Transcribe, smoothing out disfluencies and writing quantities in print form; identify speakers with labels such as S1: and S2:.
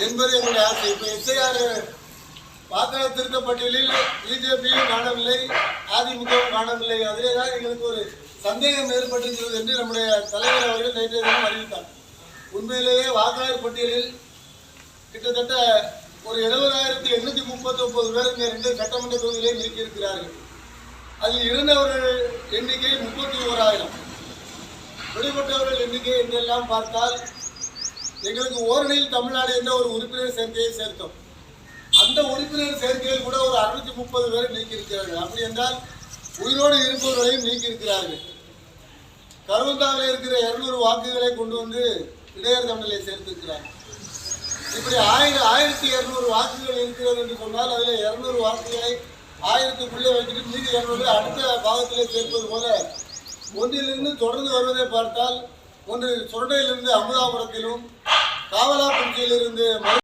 S1: என்பது என்னுடைய ஆசை. இப்ப எஸ்ஐஆர் வாக்காளர் திருத்த பட்டியலில் பிஜேபியும் காணவில்லை, அதிமுகவும் காணவில்லை. அதிலேதான் எங்களுக்கு ஒரு சந்தேகம் ஏற்பட்டிருக்கிறது என்று நம்முடைய தலைவர் அவர்கள் நேற்றைய தினம் அறிவித்தார். உண்மையிலேயே வாக்காளர் பட்டியலில் கிட்டத்தட்ட ஒரு 70,839 பேர் இந்த 2 சட்டமன்ற தொகுதிகளை நீக்கியிருக்கிறார்கள். அதில் இருந்தவர்கள் எண்ணிக்கை 31,000. விடுபட்டவர்கள் எண்ணிக்கை என்றெல்லாம் பார்த்தால் எங்களுக்கு ஓரணியில் தமிழ்நாடு என்ற ஒரு உறுப்பினர் சேர்க்கையை சேர்த்தோம். அந்த உறுப்பினர் சேர்க்கையில் கூட ஒரு 630 பேரை நீக்கியிருக்கிறார்கள். அப்படி என்றால் உயிரோடு இருப்பவர்களையும் நீக்கியிருக்கிறார்கள். கருவந்தாவில் இருக்கிற 200 வாக்குகளை கொண்டு வந்து இடையர் தமிழை சேர்த்திருக்கிறார்கள். இப்படி 1200 வாக்குகள் இருக்கிறது என்று சொன்னால் அதில் 200 வாக்குகளை 1000க்குள்ளே வைத்துட்டு மீதி 200 அடுத்த பாகத்திலே சேர்ப்பது போல ஒன்றிலிருந்து தொடர்ந்து வருவதை பார்த்தால் ஒன்று சுரண்டையிலிருந்து அமுதாபுரத்திலும், காவலாக்குறிச்சியிலிருந்து